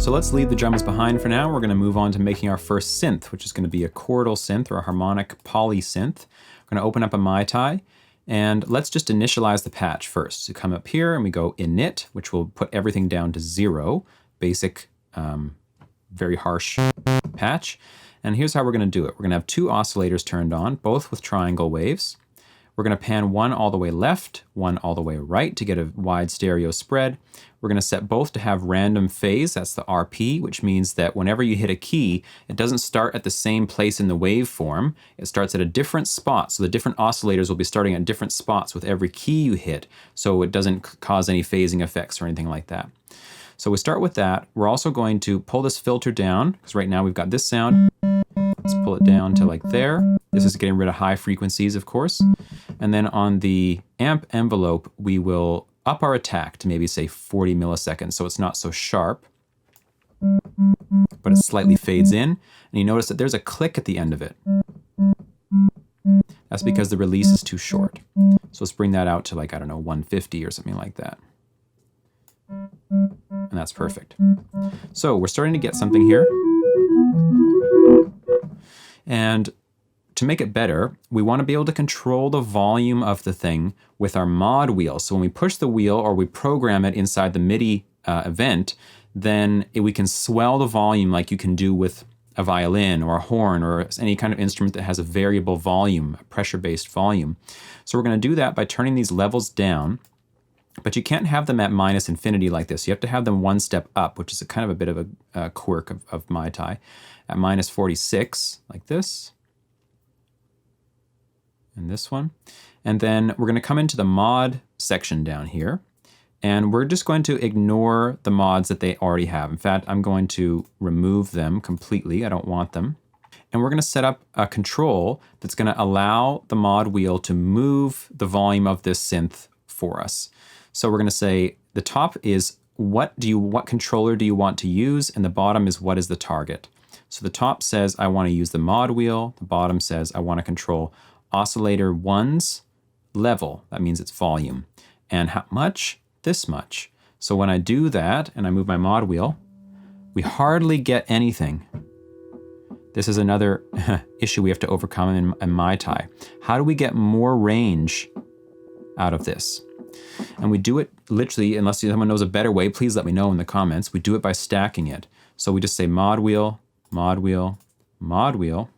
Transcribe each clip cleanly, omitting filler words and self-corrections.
So let's leave the drums behind for now. We're going to move on to making our first synth, which is going to be a chordal synth or a harmonic polysynth. We're going to open up a Mai Tai, and let's just initialize the patch first. So come up here and we go init, which will put everything down to 0, basic, very harsh patch. And here's how we're going to do it. We're going to have 2 oscillators turned on, both with triangle waves. We're going to pan one all the way left, one all the way right to get a wide stereo spread. We're going to set both to have random phase, that's the RP, which means that whenever you hit a key, it doesn't start at the same place in the waveform. It starts at a different spot, so the different oscillators will be starting at different spots with every key you hit, so it doesn't cause any phasing effects or anything like that. So we start with that. We're also going to pull this filter down, because right now we've got this sound. Let's pull it down to like there. This is getting rid of high frequencies, of course. And then on the amp envelope, we will up our attack to maybe say 40 milliseconds, so it's not so sharp, but it slightly fades in. And you notice that there's a click at the end of it. That's because the release is too short. So let's bring that out to like, I don't know, 150 or something like that. And that's perfect. So we're starting to get something here. And to make it better, we want to be able to control the volume of the thing with our mod wheel. So when we push the wheel or we program it inside the MIDI event, then we can swell the volume like you can do with a violin or a horn or any kind of instrument that has a variable volume, a pressure-based volume. So we're going to do that by turning these levels down, but you can't have them at -infinity like this. You have to have them one step up, which is a kind of a bit of a quirk of Mai Tai, at -46 like this. And this one. And then we're going to come into the mod section down here, and we're just going to ignore the mods that they already have. In fact, I'm going to remove them completely. I don't want them. And we're going to set up a control that's going to allow the mod wheel to move the volume of this synth for us. So we're going to say the top is what controller do you want to use, and the bottom is what is the target. So the top says I want to use the mod wheel. The bottom says I want to control oscillator 1's level, that means its volume. And how much? This much. So when I do that and I move my mod wheel, we hardly get anything. This is another issue we have to overcome in Mai Tai. How do we get more range out of this? And we do it literally, unless someone knows a better way, please let me know in the comments. We do it by stacking it. So we just say mod wheel, mod wheel, mod wheel,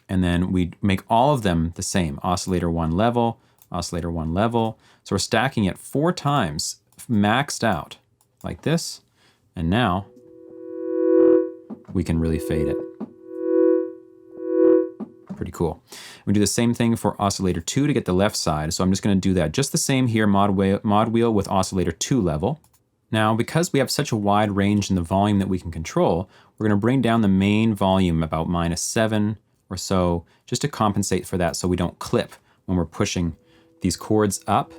and then we make all of them the same. Oscillator 1 level, oscillator 1 level. So we're stacking it 4 times, maxed out, like this. And now we can really fade it. Pretty cool. We do the same thing for oscillator 2 to get the left side. So I'm just going to do that just the same here, mod wheel with oscillator 2 level. Now, because we have such a wide range in the volume that we can control, we're going to bring down the main volume about -7 or so, just to compensate for that so we don't clip when we're pushing these chords up,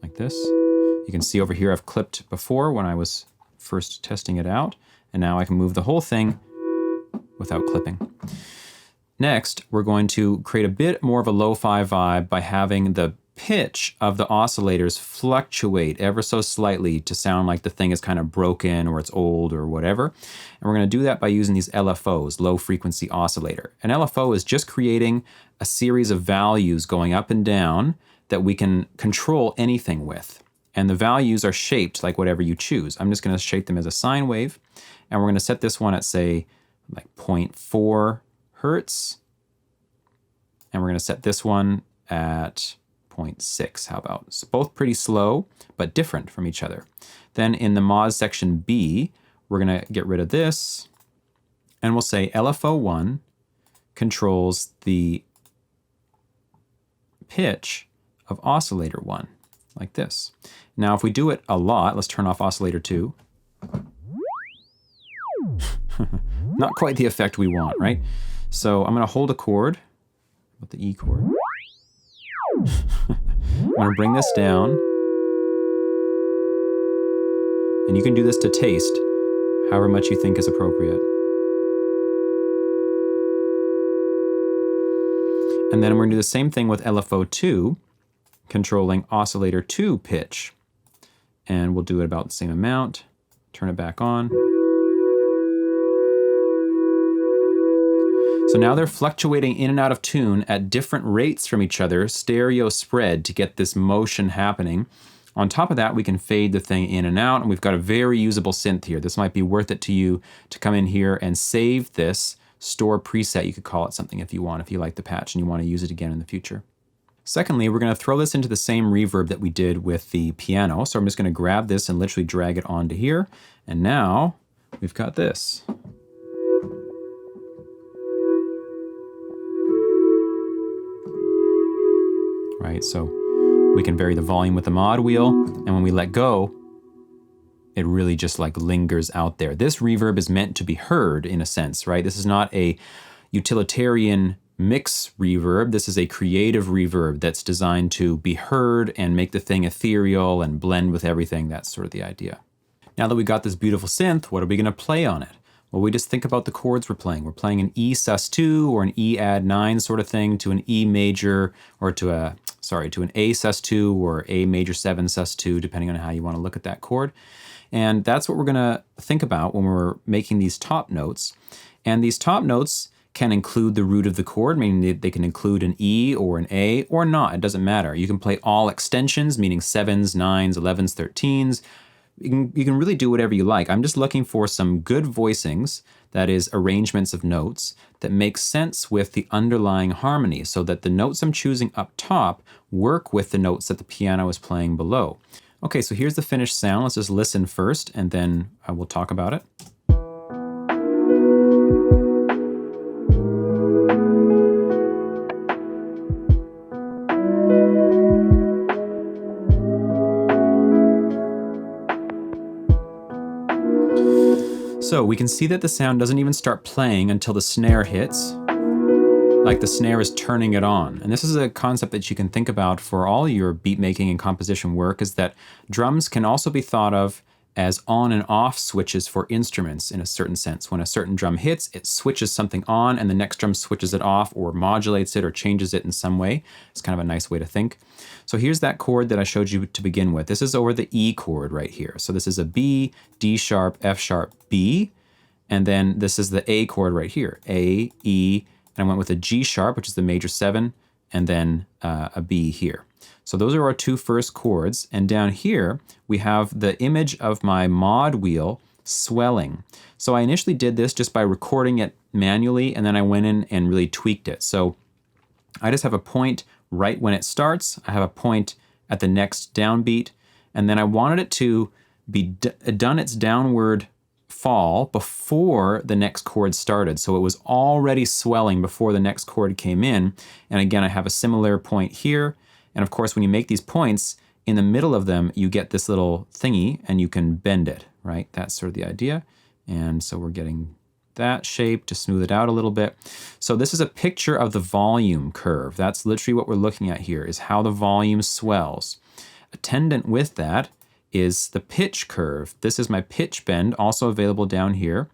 like this. You can see over here I've clipped before when I was first testing it out, and now I can move the whole thing without clipping. Next, we're going to create a bit more of a lo-fi vibe by having the pitch of the oscillators fluctuate ever so slightly to sound like the thing is kind of broken or it's old or whatever. And we're going to do that by using these LFOs, low frequency oscillator. An LFO is just creating a series of values going up and down that we can control anything with. And the values are shaped like whatever you choose. I'm just going to shape them as a sine wave. And we're going to set this one at, say, like 0.4 hertz. And we're going to set this one at 0.6, how about? So both pretty slow, but different from each other. Then in the mod section B, we're going to get rid of this, and we'll say LFO1 controls the pitch of oscillator 1, like this. Now, if we do it a lot, let's turn off oscillator 2. Not quite the effect we want, right? So I'm going to hold a chord, with the E chord. I'm going to bring this down. And you can do this to taste, however much you think is appropriate. And then we're going to do the same thing with LFO2, controlling oscillator 2 pitch. And we'll do it about the same amount, Turn it back on. So now they're fluctuating in and out of tune at different rates from each other, stereo spread, to get this motion happening. On top of that, we can fade the thing in and out, and we've got a very usable synth here. This might be worth it to you to come in here and save this, store preset. You could call it something if you want, if you like the patch and you want to use it again in the future. Secondly, we're going to throw this into the same reverb that we did with the piano. So I'm just going to grab this and literally drag it onto here. And now we've got this. Right, so we can vary the volume with the mod wheel, and when we let go, it really just like lingers out there. This reverb is meant to be heard in a sense, right? This is not a utilitarian mix reverb. This is a creative reverb that's designed to be heard and make the thing ethereal and blend with everything. That's sort of the idea. Now that we got this beautiful synth, what are we going to play on it? Well, we just think about the chords we're playing. We're playing an E sus2 or an E add 9 sort of thing to an E major, or to an A sus2 or A major 7 sus2, depending on how you want to look at that chord. And that's what we're going to think about when we're making these top notes. And these top notes can include the root of the chord, meaning they can include an E or an A or not. It doesn't matter. You can play all extensions, meaning 7s, 9s, 11s, 13s. You can really do whatever you like. I'm just looking for some good voicings, that is arrangements of notes, that make sense with the underlying harmony so that the notes I'm choosing up top work with the notes that the piano is playing below. Okay, so here's the finished sound. Let's just listen first and then I will talk about it. So we can see that the sound doesn't even start playing until the snare hits, like the snare is turning it on. And this is a concept that you can think about for all your beat making and composition work, is that drums can also be thought of as on and off switches for instruments in a certain sense. When a certain drum hits, it switches something on and the next drum switches it off or modulates it or changes it in some way. It's kind of a nice way to think. So here's that chord that I showed you to begin with. This is over the E chord right here. So this is a B, D sharp, F sharp, B, and then this is the A chord right here, A, E, and I went with a G sharp, which is the major 7, and then a B here. So those are our two first chords, and down here we have the image of my mod wheel swelling. So I initially did this just by recording it manually, and then I went in and really tweaked it. So I just have a point right when it starts, I have a point at the next downbeat, and then I wanted it to be done its downward fall before the next chord started. So it was already swelling before the next chord came in. And again, I have a similar point here. And of course, when you make these points, in the middle of them, you get this little thingy and you can bend it, right? That's sort of the idea. And so we're getting that shape to smooth it out a little bit. So this is a picture of the volume curve. That's literally what we're looking at here, is how the volume swells. Attendant with that is the pitch curve. This is my pitch bend, also available down here.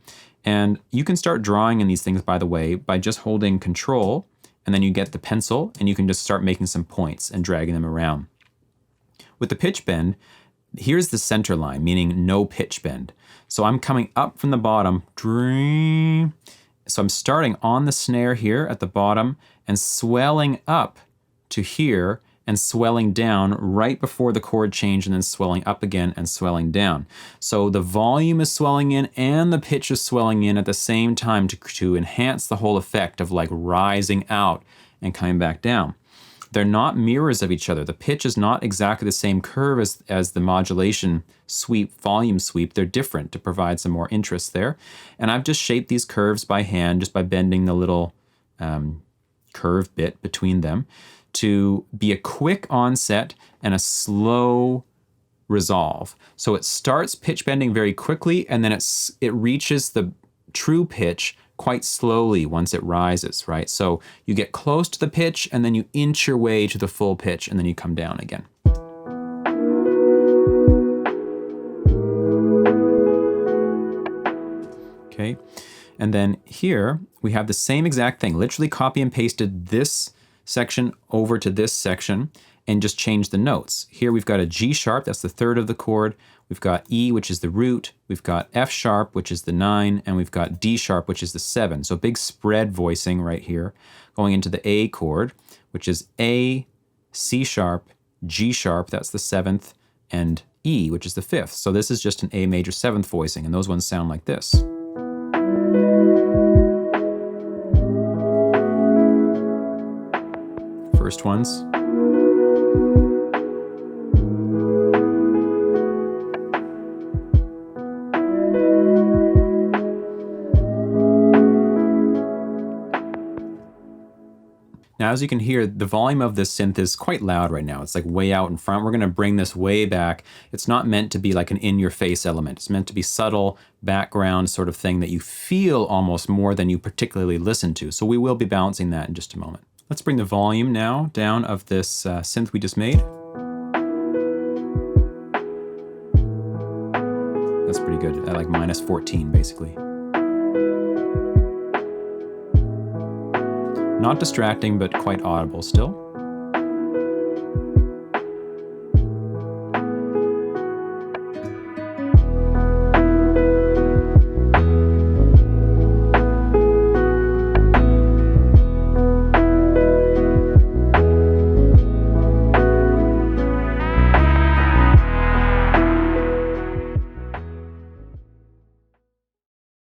And you can start drawing in these things, by the way, by just holding Control, and then you get the pencil, and you can just start making some points and dragging them around. With the pitch bend, here's the center line, meaning no pitch bend. So I'm coming up from the bottom, so I'm starting on the snare here at the bottom and swelling up to here and swelling down right before the chord change, and then swelling up again and swelling down. So the volume is swelling in and the pitch is swelling in at the same time to enhance the whole effect of like rising out and coming back down. They're not mirrors of each other. The pitch is not exactly the same curve as the modulation sweep, volume sweep. They're different to provide some more interest there. And I've just shaped these curves by hand, just by bending the little curve bit between them, to be a quick onset and a slow resolve. So it starts pitch bending very quickly, and then it reaches the true pitch quite slowly once it rises, right? So you get close to the pitch, and then you inch your way to the full pitch, and then you come down again. Okay, and then here we have the same exact thing. Literally copy and pasted this section over to this section and just change the notes. Here we've got a G sharp, that's the third of the chord. we've got E, which is the root, we've got F sharp, which is the 9, and we've got D sharp, which is the 7. So big spread voicing right here, going into the A chord, which is A, C sharp, G sharp, that's the 7th, and E, which is the 5th. So this is just an A major 7th voicing, and those ones sound like this. First ones. Now, as you can hear, the volume of this synth is quite loud right now. It's like way out in front. We're going to bring this way back. It's not meant to be like an in-your-face element. It's meant to be subtle, background sort of thing that you feel almost more than you particularly listen to. So we will be balancing that in just a moment. Let's bring the volume now down of this synth we just made. That's pretty good, at like -14 basically. Not distracting, but quite audible still.